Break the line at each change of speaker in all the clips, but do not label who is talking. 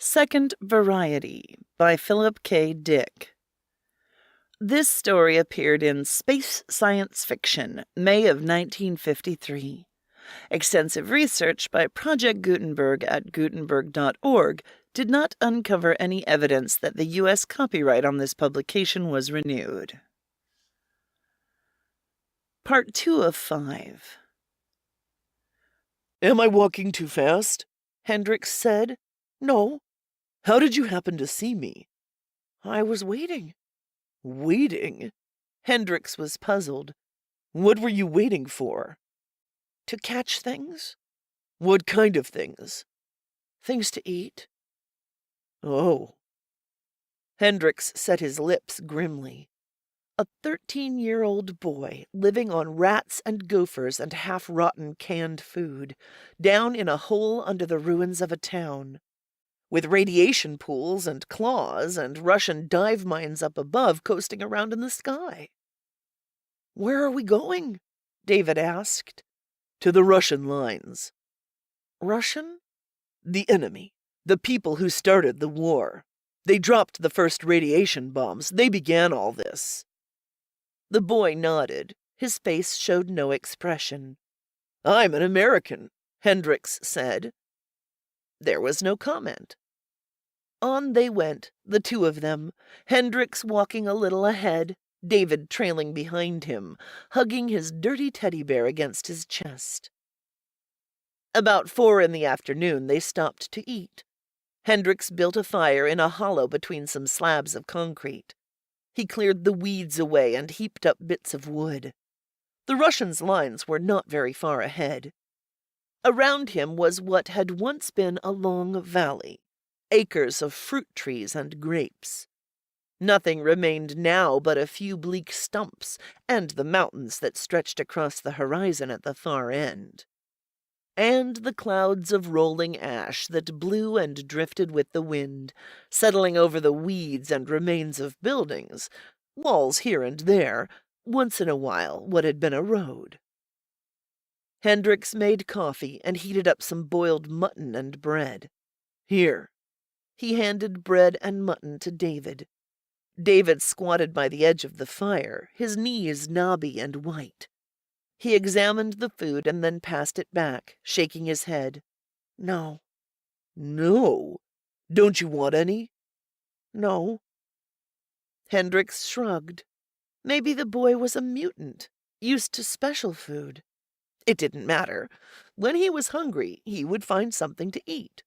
Second Variety by Philip K. Dick. This story appeared in Space Science Fiction, May of 1953. Extensive research by Project Gutenberg at Gutenberg.org did not uncover any evidence that the U.S. copyright on this publication was renewed. Part 2 of 5.
"Am I walking too fast?"
Hendricks said.
"No." "How did you happen to see me?"
"I was waiting."
"Waiting?"
Hendricks was puzzled.
"What were you waiting for?"
"To catch things."
"What kind of things?"
"Things to eat."
"Oh."
Hendricks set his lips grimly. A 13-year-old boy living on rats and gophers and half-rotten canned food, down in a hole under the ruins of a town, with radiation pools and claws and Russian dive mines up above coasting around in the sky. "Where are we going?" David asked.
"To the Russian lines."
"Russian?"
"The enemy. The people who started the war. They dropped the first radiation bombs. They began all this."
The boy nodded. His face showed no expression.
"I'm an American,"
Hendricks said. There was no comment. On they went, the two of them, Hendricks walking a little ahead, David trailing behind him, hugging his dirty teddy bear against his chest. About 4 in the afternoon, they stopped to eat. Hendricks built a fire in a hollow between some slabs of concrete. He cleared the weeds away and heaped up bits of wood. The Russians' lines were not very far ahead. Around him was what had once been a long valley, acres of fruit trees and grapes. Nothing remained now but a few bleak stumps and the mountains that stretched across the horizon at the far end. And the clouds of rolling ash that blew and drifted with the wind, settling over the weeds and remains of buildings, walls here and there, once in a while what had been a road. Hendricks made coffee and heated up some boiled mutton and bread.
"Here."
He handed bread and mutton to David. David squatted by the edge of the fire, his knees knobby and white. He examined the food and then passed it back, shaking his head. "No."
"No? Don't you want any?"
"No." Hendricks shrugged. Maybe the boy was a mutant, used to special food. It didn't matter. When he was hungry, he would find something to eat.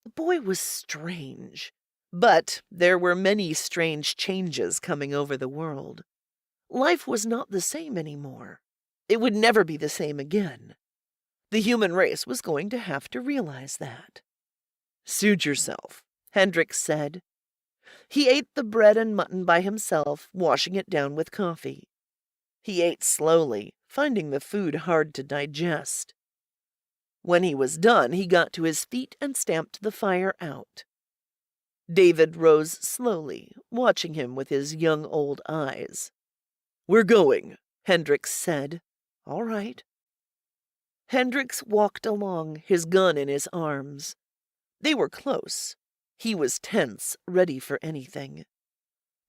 The boy was strange, but there were many strange changes coming over the world. Life was not the same anymore. It would never be the same again. The human race was going to have to realize that.
"Suit yourself,"
Hendricks said. He ate the bread and mutton by himself, washing it down with coffee. He ate slowly, finding the food hard to digest. When he was done, he got to his feet and stamped the fire out. David rose slowly, watching him with his young old eyes.
"We're going,"
Hendricks said. "All right." Hendricks walked along, his gun in his arms. They were close. He was tense, ready for anything.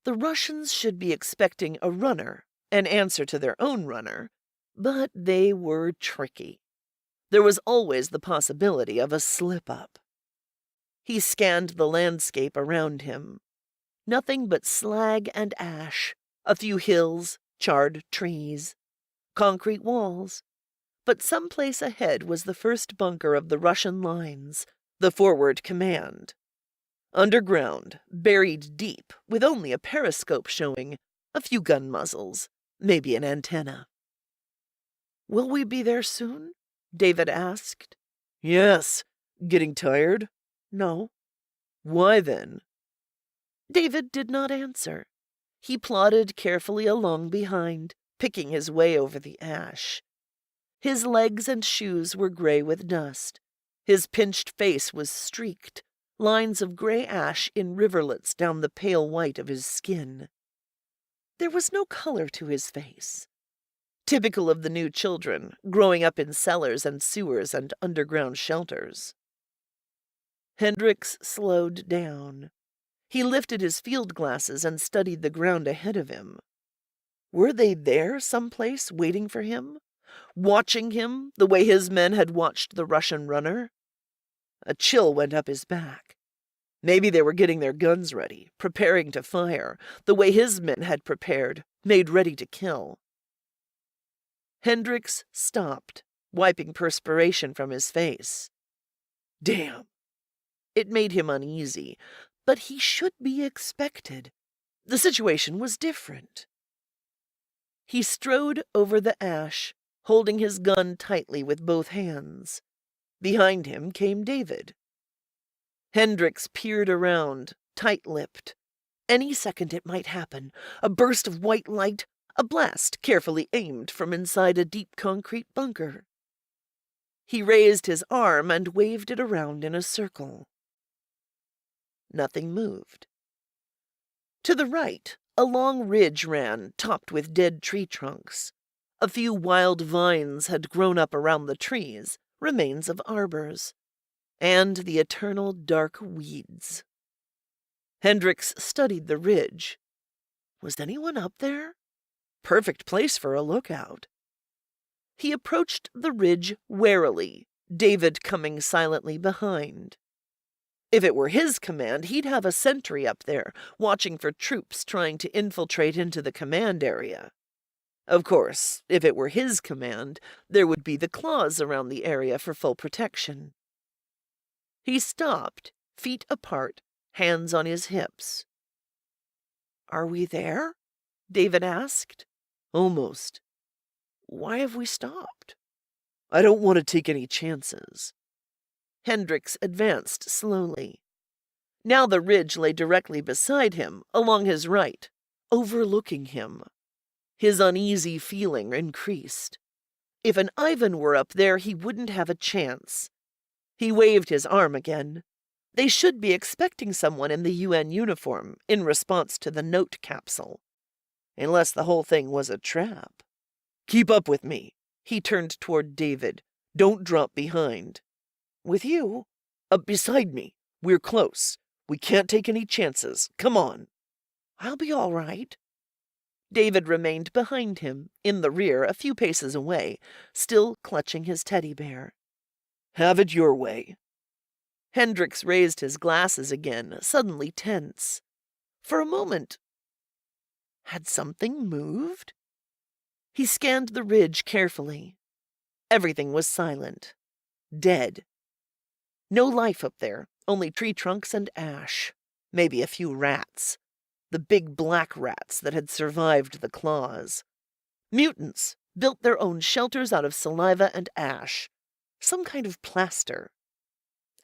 The Russians should be expecting a runner, an answer to their own runner, but they were tricky. There was always the possibility of a slip-up. He scanned the landscape around him. Nothing but slag and ash, a few hills, charred trees, concrete walls. But someplace ahead was the first bunker of the Russian lines, the forward command. Underground, buried deep, with only a periscope showing, a few gun muzzles, maybe an antenna. "Will we be there soon?" David asked.
"Yes. Getting tired?"
"No."
"Why then?"
David did not answer. He plodded carefully along behind, picking his way over the ash. His legs and shoes were gray with dust. His pinched face was streaked, lines of gray ash in riverlets down the pale white of his skin. There was no color to his face. Typical of the new children, growing up in cellars and sewers and underground shelters. Hendricks slowed down. He lifted his field glasses and studied the ground ahead of him. Were they there someplace waiting for him? Watching him the way his men had watched the Russian runner? A chill went up his back. Maybe they were getting their guns ready, preparing to fire, the way his men had prepared, made ready to kill. Hendricks stopped, wiping perspiration from his face. Damn! It made him uneasy, but he should be expected. The situation was different. He strode over the ash, holding his gun tightly with both hands. Behind him came David. Hendricks peered around, tight-lipped. Any second it might happen. A burst of white light, a blast carefully aimed from inside a deep concrete bunker. He raised his arm and waved it around in a circle. Nothing moved. To the right, a long ridge ran, topped with dead tree trunks. A few wild vines had grown up around the trees, remains of arbors, and the eternal dark weeds. Hendricks studied the ridge. Was anyone up there? Perfect place for a lookout. He approached the ridge warily, David coming silently behind. If it were his command, he'd have a sentry up there, watching for troops trying to infiltrate into the command area. Of course, if it were his command, there would be the claws around the area for full protection. He stopped, feet apart, hands on his hips. "Are we there?" David asked. "Almost." "Why have we stopped?" "I don't want to take any chances." Hendricks advanced slowly. Now the ridge lay directly beside him, along his right, overlooking him. His uneasy feeling increased. If an Ivan were up there, he wouldn't have a chance. He waved his arm again. They should be expecting someone in the UN uniform in response to the note capsule. Unless the whole thing was a trap. "Keep up with me." He turned toward David. "Don't drop behind." "With you?" "Up beside me. We're close. We can't take any chances. Come on." "I'll be all right." David remained behind him, in the rear a few paces away, still clutching his teddy bear. "Have it your way." Hendricks raised his glasses again, suddenly tense. For a moment, had something moved? He scanned the ridge carefully. Everything was silent. Dead. No life up there, only tree trunks and ash. Maybe a few rats. The big black rats that had survived the claws. Mutants built their own shelters out of saliva and ash. Some kind of plaster.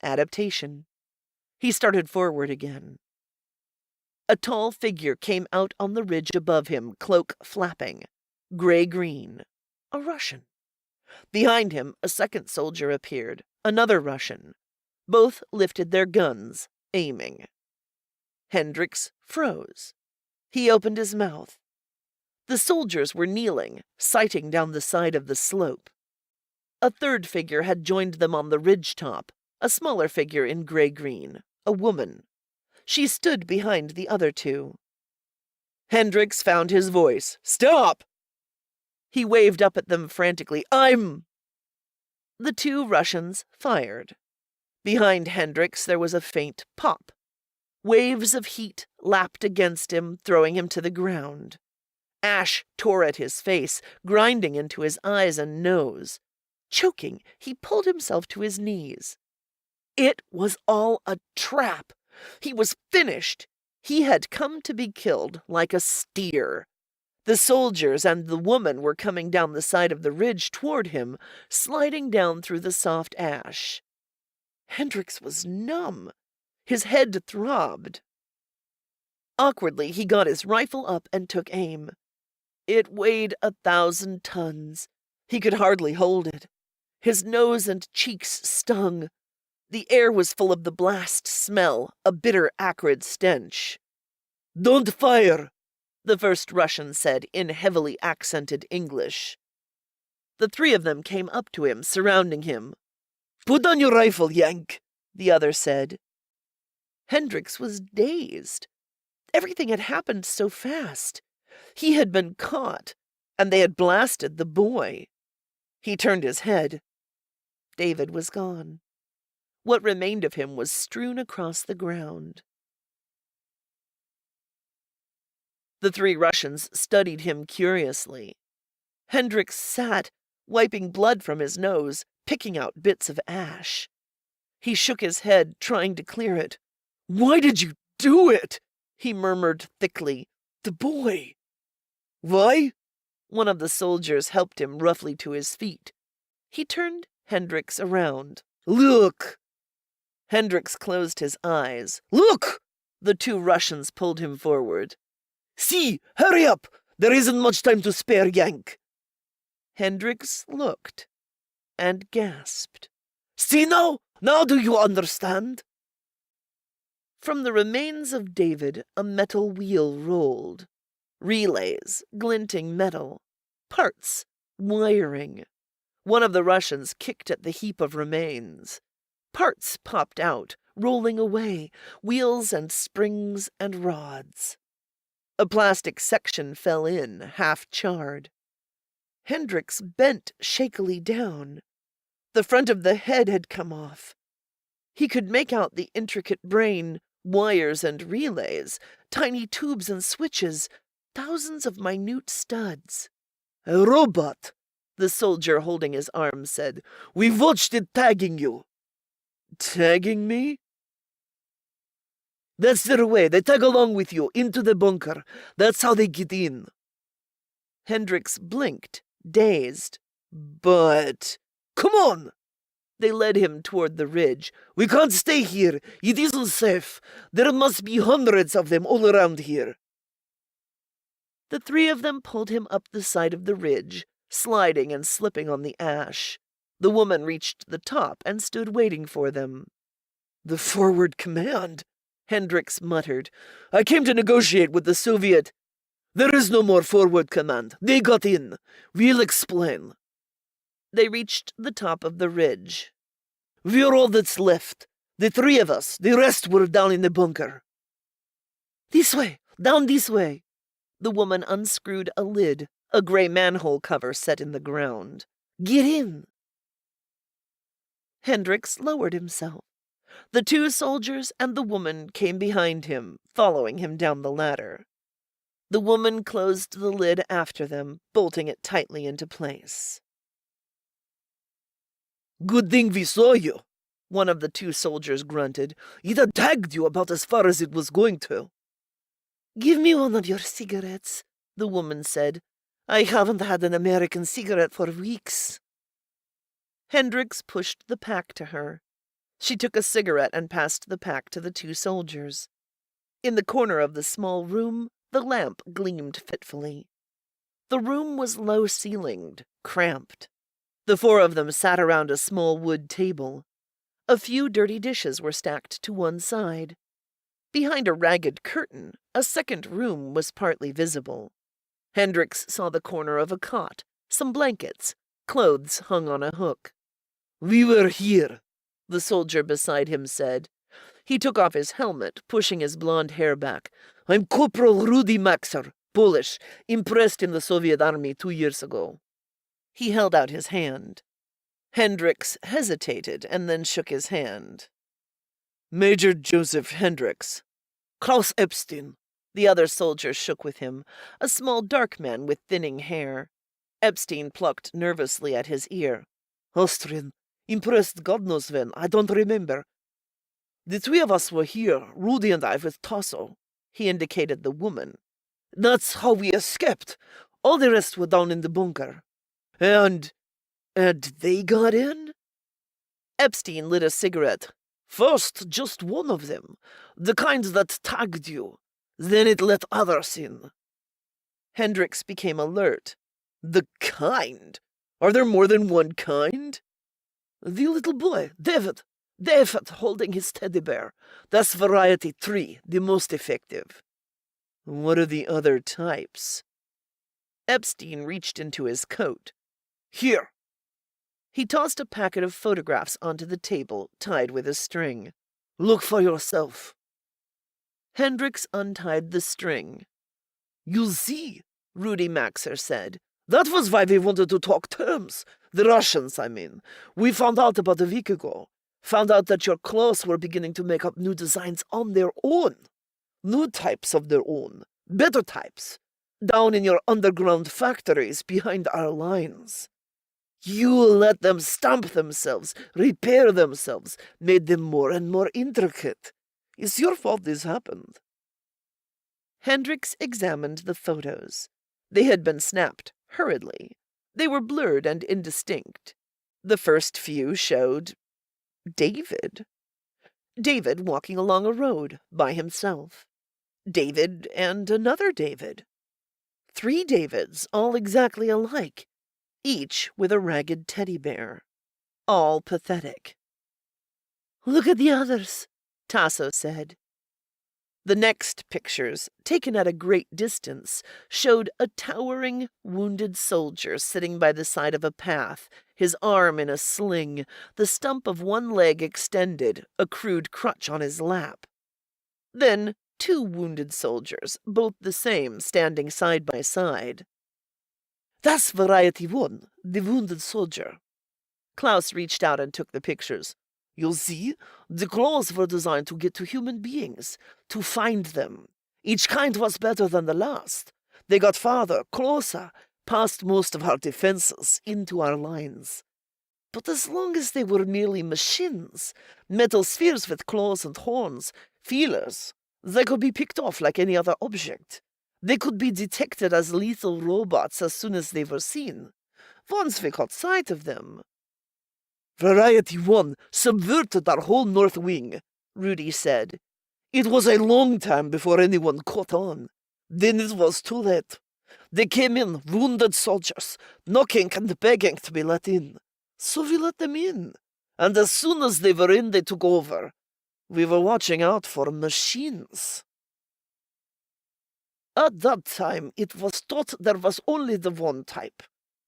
Adaptation. He started forward again. A tall figure came out on the ridge above him, cloak flapping. Gray-green. A Russian. Behind him, a second soldier appeared, another Russian. Both lifted their guns, aiming. Hendricks froze. He opened his mouth. The soldiers were kneeling, sighting down the side of the slope. A third figure had joined them on the ridge top, a smaller figure in gray-green, a woman. She stood behind the other two. Hendricks found his voice. "Stop!" He waved up at them frantically. "I'm—" The two Russians fired. Behind Hendricks there was a faint pop. Waves of heat lapped against him, throwing him to the ground. Ash tore at his face, grinding into his eyes and nose. Choking, he pulled himself to his knees. It was all a trap. He was finished. He had come to be killed like a steer. The soldiers and the woman were coming down the side of the ridge toward him, sliding down through the soft ash. Hendricks was numb. His head throbbed. Awkwardly, he got his rifle up and took aim. It weighed 1,000 tons. He could hardly hold it. His nose and cheeks stung. The air was full of the blast smell, a bitter, acrid stench. "Don't fire," the first Russian said in heavily accented English. The three of them came up to him, surrounding him. "Put on your rifle, Yank," the other said. Hendricks was dazed. Everything had happened so fast. He had been caught, and they had blasted the boy. He turned his head. David was gone. What remained of him was strewn across the ground. The three Russians studied him curiously. Hendricks sat, wiping blood from his nose, picking out bits of ash. He shook his head, trying to clear it.
"Why did you do it?"
he murmured thickly.
"The boy." "Why?"
One of the soldiers helped him roughly to his feet. He turned Hendricks around.
"Look!"
Hendricks closed his eyes.
"Look!"
The two Russians pulled him forward.
"See! Hurry up! There isn't much time to spare, Yank."
Hendricks looked and gasped.
"See now? Now do you understand?"
From the remains of David, a metal wheel rolled. Relays, glinting metal. Parts, wiring. One of the Russians kicked at the heap of remains. Parts popped out, rolling away, wheels and springs and rods. A plastic section fell in, half charred. Hendricks bent shakily down. The front of the head had come off. He could make out the intricate brain, wires and relays, tiny tubes and switches, thousands of minute studs.
"A robot,"
the soldier holding his arm said.
"We watched it tagging you."
"Tagging me?"
"That's their way. They tag along with you, into the bunker. That's how they get in."
Hendricks blinked, dazed.
"But... come on!"
They led him toward the ridge.
"We can't stay here. It isn't safe. There must be hundreds of them all around here."
The three of them pulled him up the side of the ridge, sliding and slipping on the ash. The woman reached the top and stood waiting for them.
"The forward command,"
Hendricks muttered.
"I came to negotiate with the Soviet. There is no more forward command. They got in. We'll explain."
They reached the top of the ridge.
"We're all that's left. The three of us. The rest were down in the bunker."
"This way. Down this way." The woman unscrewed a lid, a gray manhole cover set in the ground.
"Get in."
Hendricks lowered himself. The two soldiers and the woman came behind him, following him down the ladder. The woman closed the lid after them, bolting it tightly into place.
"Good thing we saw you,"
one of the two soldiers grunted.
"It had tagged you about as far as it was going to."
"Give me one of your cigarettes," the woman said. "I haven't had an American cigarette for weeks." Hendricks pushed the pack to her. She took a cigarette and passed the pack to the two soldiers. In the corner of the small room, the lamp gleamed fitfully. The room was low-ceilinged, cramped. The four of them sat around a small wood table. A few dirty dishes were stacked to one side. Behind a ragged curtain, a second room was partly visible. Hendricks saw the corner of a cot, some blankets, clothes hung on a hook.
"We were here,"
the soldier beside him said. He took off his helmet, pushing his blond hair back.
"I'm Corporal Rudy Maxer, Polish, impressed in the Soviet army 2 years ago."
He held out his hand. Hendricks hesitated and then shook his hand.
"Major Joseph Hendricks. Klaus Epstein."
The other soldier shook with him, a small dark man with thinning hair. Epstein plucked nervously at his ear.
"Austrian. Impressed God knows when. I don't remember. The three of us were here, Rudy and I with Tasso."
He indicated the woman.
"That's how we escaped. All the rest were down in the bunker. And they got in?"
Epstein lit a cigarette.
"First, just one of them. The kind that tagged you. Then it let others in."
Hendricks became alert.
"The kind? Are there more than one kind?" "The little boy, David, holding his teddy bear. That's variety 3, the most effective."
"What are the other types?" Epstein reached into his coat.
"Here."
He tossed a packet of photographs onto the table, tied with a string.
"Look for yourself."
Hendricks untied the string.
You see, Rudy Maxer said, that was why we wanted to talk terms. The Russians, I mean. We found out about a week ago. Found out that your clothes were beginning to make up new designs on their own. New types of their own. Better types. Down in your underground factories behind our lines. You let them stamp themselves, repair themselves, made them more and more intricate. It's your fault this happened.
Hendricks examined the photos. They had been snapped hurriedly. They were blurred and indistinct. The first few showed David. David walking along a road by himself. David and another David. 3 Davids, all exactly alike, each with a ragged teddy bear. All pathetic.
Look at the others,
Tasso said. The next pictures, taken at a great distance, showed a towering, wounded soldier sitting by the side of a path, his arm in a sling, the stump of one leg extended, a crude crutch on his lap. Then 2 wounded soldiers, both the same, standing side by side.
That's Variety 1, the wounded soldier.
Klaus reached out and took the pictures.
You see, the clothes were designed to get to human beings, to find them. Each kind was better than the last. They got farther, closer, past most of our defenses, into our lines. But as long as they were merely machines, metal spheres with claws and horns, feelers, they could be picked off like any other object. They could be detected as lethal robots as soon as they were seen. Once we caught sight of them.
Variety 1 subverted our whole north wing,
Rudy said.
It was a long time before anyone caught on. Then it was too late. They came in, wounded soldiers, knocking and begging to be let in. So we let them in. And as soon as they were in, they took over. We were watching out for machines. At that time, it was thought there was only the one type,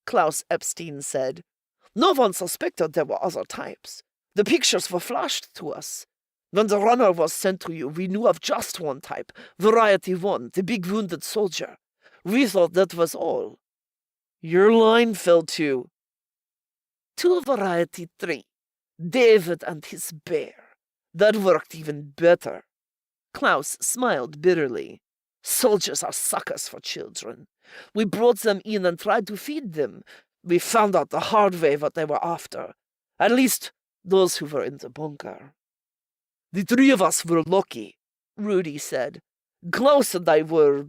Klaus Epstein said.
No one suspected there were other types. The pictures were flashed to us. When the runner was sent to you, we knew of just one type, Variety 1, the big wounded soldier. We thought that was all. Your line fell to Variety 3, David and his bear. That worked even better.
Klaus smiled bitterly.
Soldiers are suckers for children. We brought them in and tried to feed them. We found out the hard way what they were after. At least, those who were in the bunker. The 3 of us were lucky, Rudy said. Klaus and I were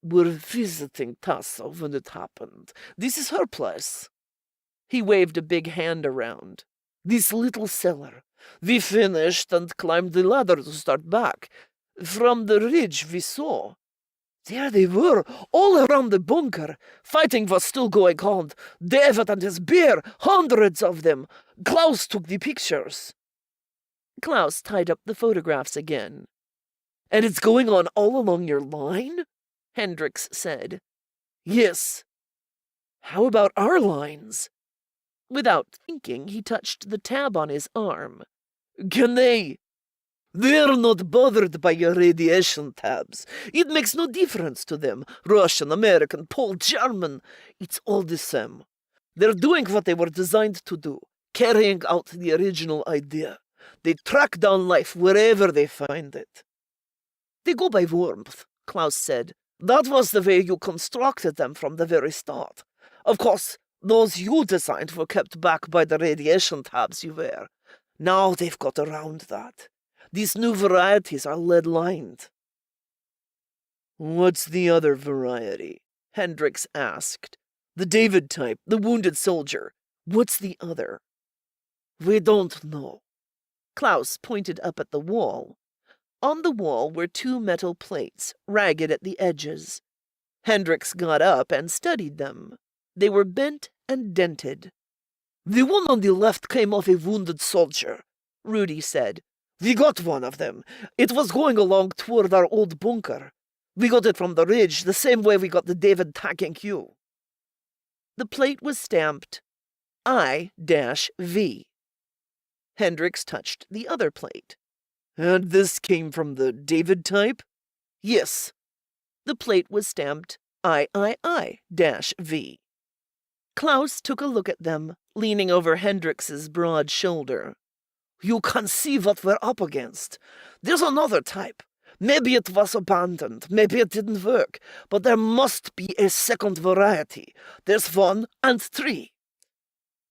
visiting Tasso when it happened. This is her place.
He waved a big hand around.
This little cellar. We finished and climbed the ladder to start back. From the ridge we saw. There they were, all around the bunker. Fighting was still going on. David and his bear, hundreds of them. Klaus took the pictures.
Klaus tied up the photographs again.
And it's going on all along your line?
Hendricks said.
Yes. How about our lines?
Without thinking, he touched the tab on his arm.
Can they? They're not bothered by your radiation tabs. It makes no difference to them. Russian, American, Pole, German. It's all the same. They're doing what they were designed to do, carrying out the original idea. They track down life wherever they find it. They go by warmth, Klaus said. That was the way you constructed them from the very start. Of course, those you designed were kept back by the radiation tabs you wear. Now they've got around that. These new varieties are lead-lined.
What's the other variety? Hendricks asked. The David type, the wounded soldier. What's the other?
We don't know.
Klaus pointed up at the wall. On the wall were 2 metal plates, ragged at the edges. Hendricks got up and studied them. They were bent and dented.
The one on the left came off a wounded soldier,
Rudy said.
We got one of them. It was going along toward our old bunker. We got it from the ridge, the same way we got the David attacking you.
The plate was stamped I-V. Hendricks touched the other plate. And this came from the David type?
Yes. The plate was stamped III-V. Klaus took a look at them, leaning over Hendrix's broad shoulder.
You can see what we're up against. There's another type. Maybe it was abandoned, maybe it didn't work, but there must be a second variety. There's 1 and 3.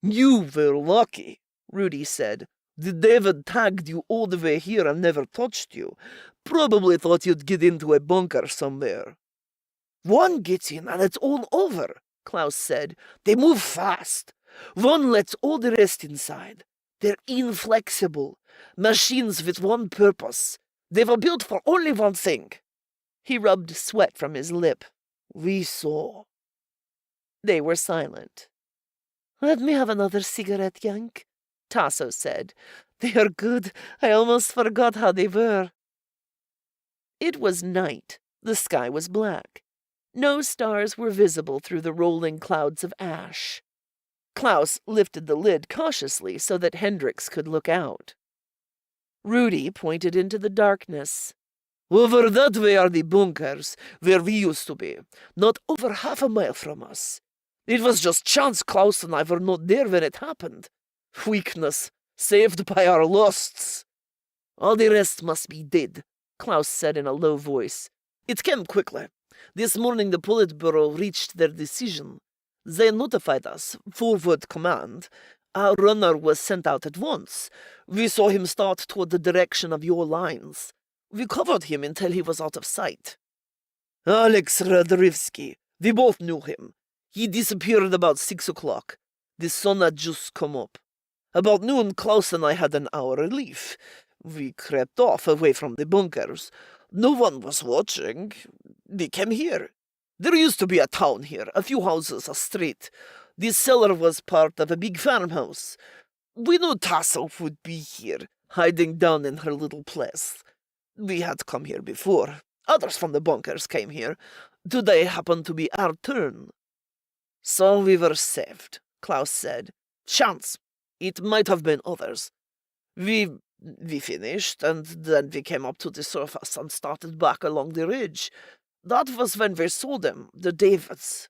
You were lucky, Rudy said.
The David tagged you all the way here and never touched you. Probably thought you'd get into a bunker somewhere. 1 gets in and it's all over, Klaus said. They move fast. 1 lets all the rest inside. They're inflexible. Machines with 1 purpose. They were built for only 1 thing.
He rubbed sweat from his lip.
We saw.
They were silent.
Let me have another cigarette, Yank,
Tasso said.
They are good. I almost forgot how they were.
It was night. The sky was black. No stars were visible through the rolling clouds of ash. Klaus lifted the lid cautiously so that Hendrix could look out. Rudy pointed into the darkness.
Over that way are the bunkers, where we used to be, not over half a mile from us. It was just chance Klaus and I were not there when it happened. Weakness, saved by our lusts. All the rest must be dead, Klaus said in a low voice. It came quickly. This morning the Politburo reached their decision. They notified us, forward command. Our runner was sent out at once. We saw him start toward the direction of your lines. We covered him until he was out of sight. Alex Radrivsky. We both knew him. He disappeared about 6 o'clock. The sun had just come up. About noon, Klaus and I had an hour relief. We crept off away from the bunkers. No one was watching. We came here. There used to be a town here, a few houses, a street. This cellar was part of a big farmhouse. We knew Tasso would be here, hiding down in her little place. We had come here before. Others from the bunkers came here. Today happened to be our turn. So we were saved, Klaus said. Chance. It might have been others. We finished, and then we came up to the surface and started back along the ridge. That was when we saw them, the Davids.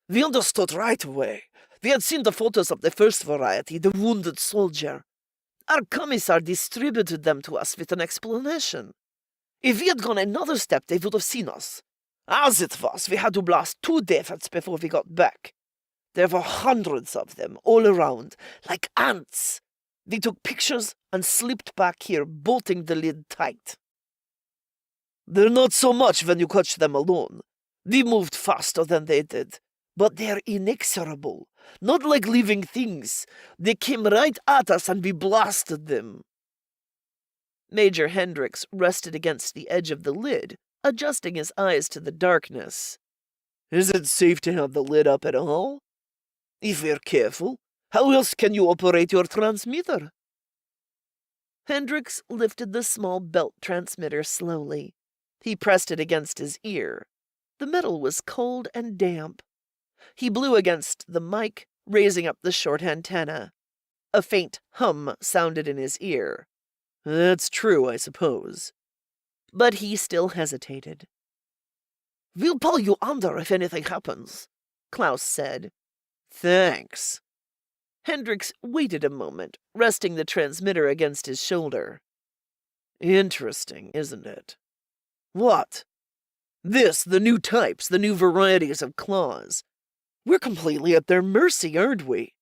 We understood right away. We had seen the photos of the first variety, the wounded soldier. Our commissar distributed them to us with an explanation. If we had gone another step, they would have seen us. As it was, we had to blast 2 Davids before we got back. There were hundreds of them all around, like ants. We took pictures and slipped back here, bolting the lid tight. They're not so much when you catch them alone. We moved faster than they did, but they're inexorable, not like living things. They came right at us and we blasted them.
Major Hendrix rested against the edge of the lid, adjusting his eyes to the darkness.
Is it safe to have the lid up at all? If we're careful, how else can you operate your transmitter?
Hendrix lifted the small belt transmitter slowly. He pressed it against his ear. The metal was cold and damp. He blew against the mic, raising up the short antenna. A faint hum sounded in his ear.
That's true, I suppose.
But he still hesitated.
We'll pull you under if anything happens,
Klaus said.
Thanks.
Hendrix waited a moment, resting the transmitter against his shoulder.
Interesting, isn't it? What? This, the new types, the new varieties of claws. We're completely at their mercy, aren't we?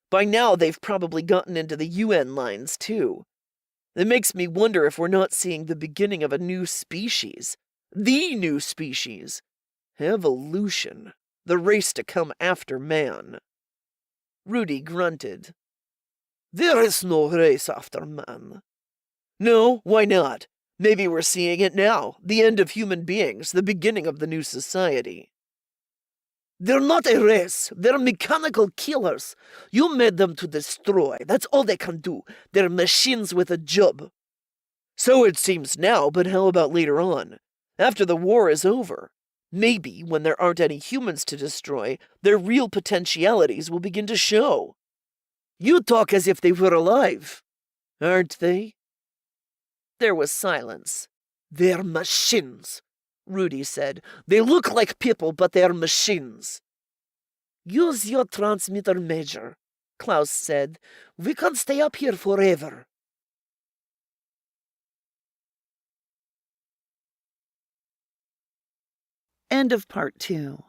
By now they've probably gotten into the UN lines, too. It makes me wonder if we're not seeing the beginning of a new species. The new species. Evolution. The race to come after man.
Rudy grunted.
There is no race after man. No, why not? Maybe we're seeing it now. The end of human beings, the beginning of the new society. They're not a race. They're mechanical killers. You made them to destroy. That's all they can do. They're machines with a job. So it seems now, but how about later on? After the war is over? Maybe, when there aren't any humans to destroy, their real potentialities will begin to show. You talk as if they were alive. Aren't they?
There was silence.
They're machines, Rudy said. They look like people, but they're machines. Use your transmitter, Major, Klaus said. We can't stay up here forever.
End of part 2.